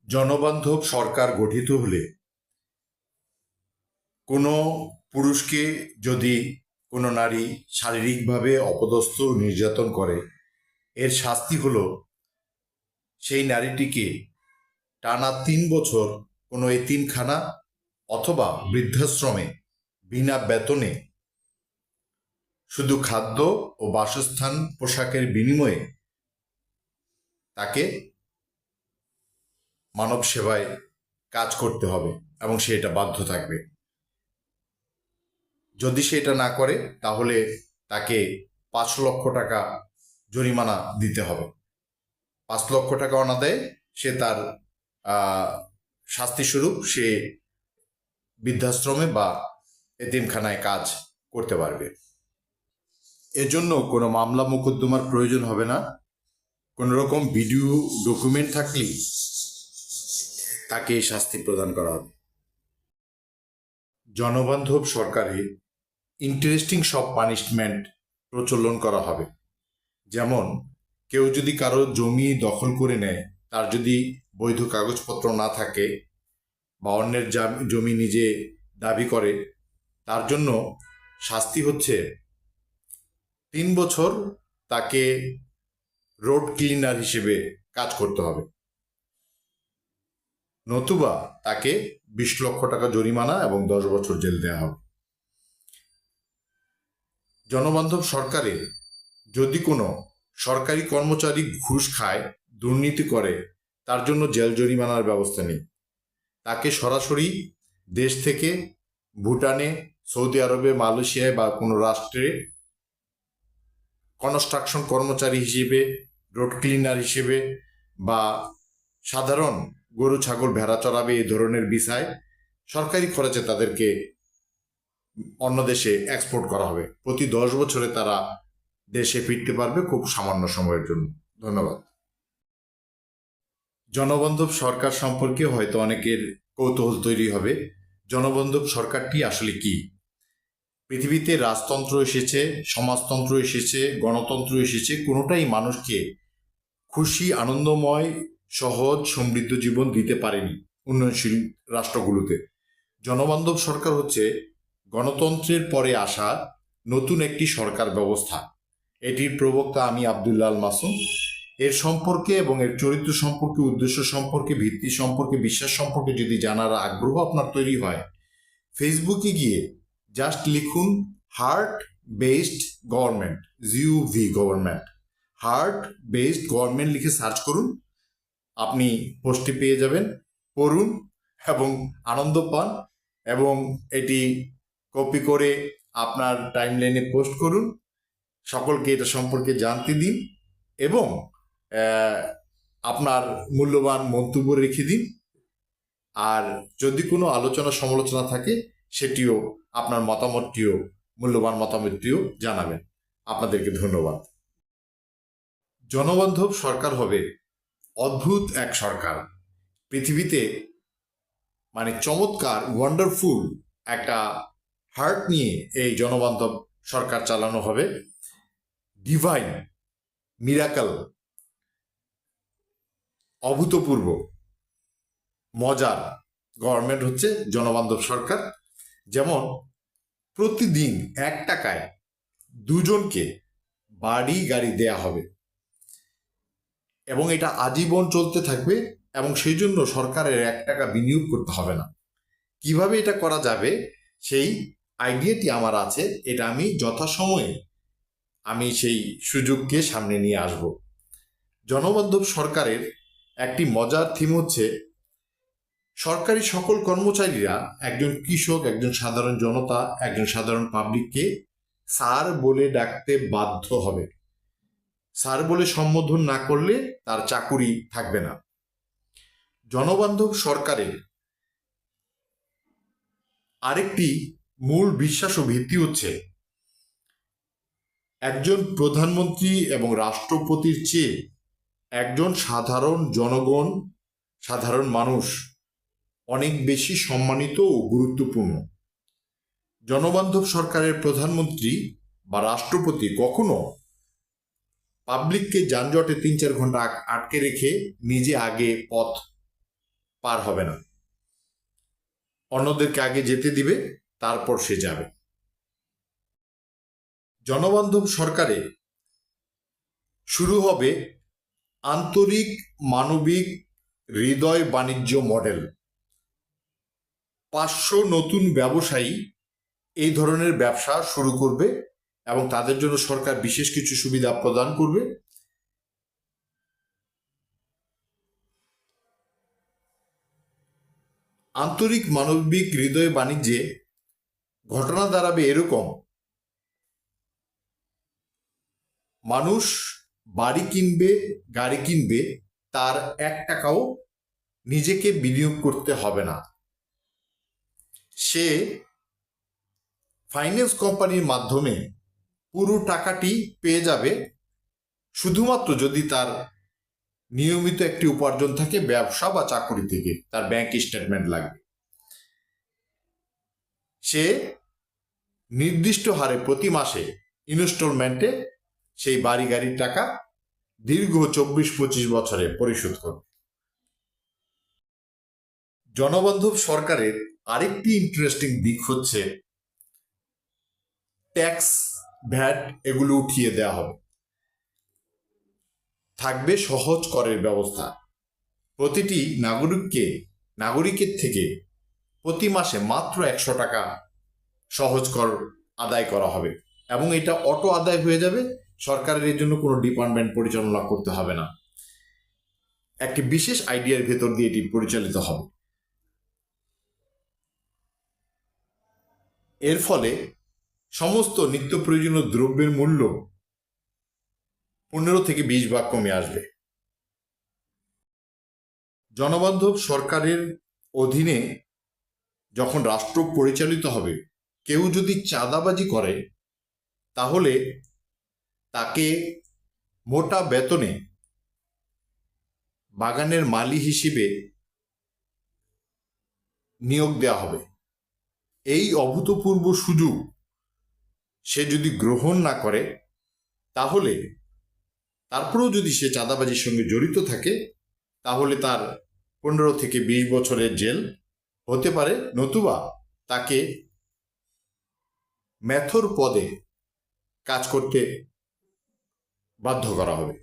জনবান্ধব সরকার গঠিত হলে কোনো পুরুষকে যদি কোনো নারী শারীরিকভাবে অপদস্থ নির্যাতন করে, এর শাস্তি হলো সেই নারীটিকে টানা 3 বছর কোনো এতিমখানা অথবা বৃদ্ধাশ্রমে বিনা বেতনে শুধু খাদ্য ও বাসস্থান পোশাকের বিনিময়ে তাকে মানব সেবায় কাজ করতে হবে এবং সে এটা বাধ্য থাকবে। যদি সে এটা না করে তাহলে তাকে 5 লক্ষ টাকা জরিমানা দিতে হবে। 5 লক্ষ টাকা অনাদায়ে সে তার শাস্তিস্বরূপ সে বৃদ্ধাশ্রমে বা এতিমখানায় কাজ করতে পারবে। এজন্য কোনো মামলা মোকদ্দমার প্রয়োজন হবে না। কোনো রকম ভিডিও ডকুমেন্ট থাকলেই তাকে এই শাস্তি প্রদান করা হবে। জনবান্ধব সরকারে ইন্টারেস্টিং সব পানিশমেন্ট প্রচলন করা হবে। যেমন কেউ যদি কারো জমি দখল করে নেয়, তার যদি বৈধ কাগজপত্র না থাকে বা অন্যের জমি নিজে দাবি করে, তার জন্য শাস্তি হচ্ছে 3 বছর তাকে রোড ক্লিনার হিসেবে কাজ করতে হবে, নতুবা তাকে 20 লক্ষ টাকা জরিমানা এবং 10 বছর জেল দেওয়া হবে। জনবান্ধব সরকারে যদি কোনো সরকারি কর্মচারী ঘুষ খায়, দুর্নীতি করে, তার জন্য জেল জরিমানার ব্যবস্থা নেই। তাকে সরাসরি দেশ থেকে ভুটানে, সৌদি আরবে, মালয়েশিয়ায় বা কোনো রাষ্ট্রে কনস্ট্রাকশন কর্মচারী হিসেবে, রোড ক্লিনার হিসেবে বা সাধারণ গরু ছাগল ভেড়া চড়াবে এই ধরনের ভিসায় সরকারি খরচে তাদেরকে অন্য দেশে এক্সপোর্ট করা হবে। প্রতি 10 বছরে তারা দেশে ফিরতে পারবে খুব সামান্য সময়ের জন্য। ধন্যবাদ। জনবান্ধব সরকার সম্পর্কে হয়তো অনেকের কৌতূহল তৈরি হবে। জনবান্ধব সরকারটি আসলে কি? পৃথিবীতে রাজতন্ত্র এসেছে, সমাজতন্ত্র এসেছে, গণতন্ত্র এসেছে, কোনোটাই মানুষকে খুশি, আনন্দময়, সহজ, সমৃদ্ধ জীবন দিতে পারেনি উন্নয়নশীল রাষ্ট্রগুলোতে। জনবান্ধব সরকার হচ্ছে গণতন্ত্রের পরে আসা নতুন একটি সরকার ব্যবস্থা। এটির প্রবক্তা আমি আব্দুল্লাহ আল মাসুম। এর সম্পর্কে এবং এর চরিত্র সম্পর্কে, উদ্দেশ্য সম্পর্কে, ভিত্তি সম্পর্কে, বিশ্বাস সম্পর্কে যদি জানার আগ্রহ আপনার তৈরি হয়, ফেসবুকে গিয়ে জাস্ট লিখুন হার্ট বেসড গভর্নমেন্ট, জিউভি গভর্নমেন্ট, হার্ট বেসড গভর্নমেন্ট লিখে সার্চ করুন। আপনি পোস্টটি পেয়ে যাবেন, পড়ুন এবং আনন্দ পান এবং এটি কপি করে আপনার টাইমলাইনে পোস্ট করুন। সকলকে এটা সম্পর্কে জানতে দিন এবং আপনার মূল্যবান মন্তব্য রেখে দিন। আর যদি কোনো আলোচনা সমালোচনা থাকে সেটিও, আপনার মতামতটিও, মূল্যবান মতামতটিও জানাবেন। আপনাদেরকে ধন্যবাদ। জনবান্ধব সরকার হবে অদ্ভুত এক সরকার। পৃথিবীতে চমৎকার, ওয়ান্ডারফুল একটা হার্ট নিয়ে এই জনবান্ধব সরকার চালানো হবে। ডিভাইন, মিরাকল, অভূতপূর্ব, মজার গভর্নমেন্ট হচ্ছে জনবান্ধব সরকার। যেমন প্রতিদিন 1 টাকায় 2জনকে বাড়ি গাড়ি দেয়া হবে এবং এটা আজীবন চলতে থাকবে এবং সেই জন্য সরকারের 1 টাকা বিনিয়োগ করতে হবে না। কিভাবে এটা করা যাবে সেই আইডিয়াটি আমার আছে। এটা আমি যথাসময়ে সেই সুযোগকে সামনে নিয়ে আসব। জনবান্ধব সরকারের একটি মজার থিম হচ্ছে সরকারি সকল কর্মচারীরা একজন কৃষক, একজন সাধারণ জনতা, একজন সাধারণ পাবলিককে স্যার বলে ডাকতে বাধ্য হবে। স্যার বলে সম্বোধন না করলে তার চাকুরি থাকবে না। জনবান্ধব সরকারের আরেকটি মূল বিশ্বাস ও ভিত্তি হচ্ছে একজন প্রধানমন্ত্রী এবং রাষ্ট্রপতির চেয়ে একজন সাধারণ জনগণ, সাধারণ মানুষ অনেক বেশি সম্মানিত ও গুরুত্বপূর্ণ। জনবান্ধব সরকারের প্রধানমন্ত্রী বা রাষ্ট্রপতি কখনো পাবলিককে যানজটে 3-4 ঘন্টা আটকে রেখে নিজে আগে পথ পার হবে না, অন্যদেরকে আগে যেতে দিবে, তারপর সে যাবে। জনবান্ধব সরকারে শুরু হবে আন্তরিক মানবিক হৃদয় বাণিজ্য মডেল। 500 নতুন ব্যবসায়ী এই ধরনের ব্যবসা শুরু করবে এবং তাদের জন্য সরকার বিশেষ কিছু সুবিধা প্রদান করবে। আন্তরিক মানবিক হৃদয় বাণিজ্যে ঘটনা দাঁড়াবে এরকম: মানুষ বাড়ি কিনবে, গাড়ি কিনবে, তার 1 টাকাও নিজেকে বিনিয়োগ করতে হবে না। সে ফাইন্যান্স কোম্পানির মাধ্যমে পুরো টাকাটি পেয়ে যাবে, শুধুমাত্র যদি তার নিয়মিত একটি উপার্জন থাকে ব্যবসা বা চাকরি থেকে, তার ব্যাংক স্টেটমেন্ট লাগবে। সে নির্দিষ্ট হারে প্রতি মাসে ইনস্টলমেন্টে সেই বাড়ি গাড়ির টাকা দীর্ঘ 24-25 বছরে পরিশোধ করবে। জনবান্ধব সরকারের আরেকটি ইন্টারেস্টিং দিক হচ্ছে ট্যাক্স, ভ্যাট এগুলো উঠিয়ে দেওয়া হবে। থাকবে সহজ করের ব্যবস্থা। প্রতিটি নাগরিকের থেকে প্রতি মাসে মাত্র 100 টাকা সহজ কর আদায় করা হবে এবং এটা অটো আদায় হয়ে যাবে। সরকারের এর জন্য কোনো ডিপার্টমেন্ট পরিচালনা করতে হবে না, একটি বিশেষ আইডিয়ার ভেতর দিয়ে এটি পরিচালিত হবে। এর ফলে সমস্ত নিত্য প্রয়োজনীয় দ্রব্যের মূল্য 15 থেকে 20 ভাগ কমে আসবে। জনবান্ধব সরকারের অধীনে যখন রাষ্ট্র পরিচালিত হবে, কেউ যদি চাঁদাবাজি করে তাহলে তাকে মোটা বেতনে বাগানের মালি হিসেবে নিয়োগ দেওয়া হবে। এই অভূতপূর্ব সুযোগ সে যদি গ্রহণ না করে, তাহলে তারপরেও যদি সে চাঁদাবাজির সঙ্গে জড়িত থাকে, তাহলে তার 15 থেকে 20 বছরের জেল হতে পারে, নতুবা তাকে মেথর পদে কাজ করতে বাধ্য করা হবে।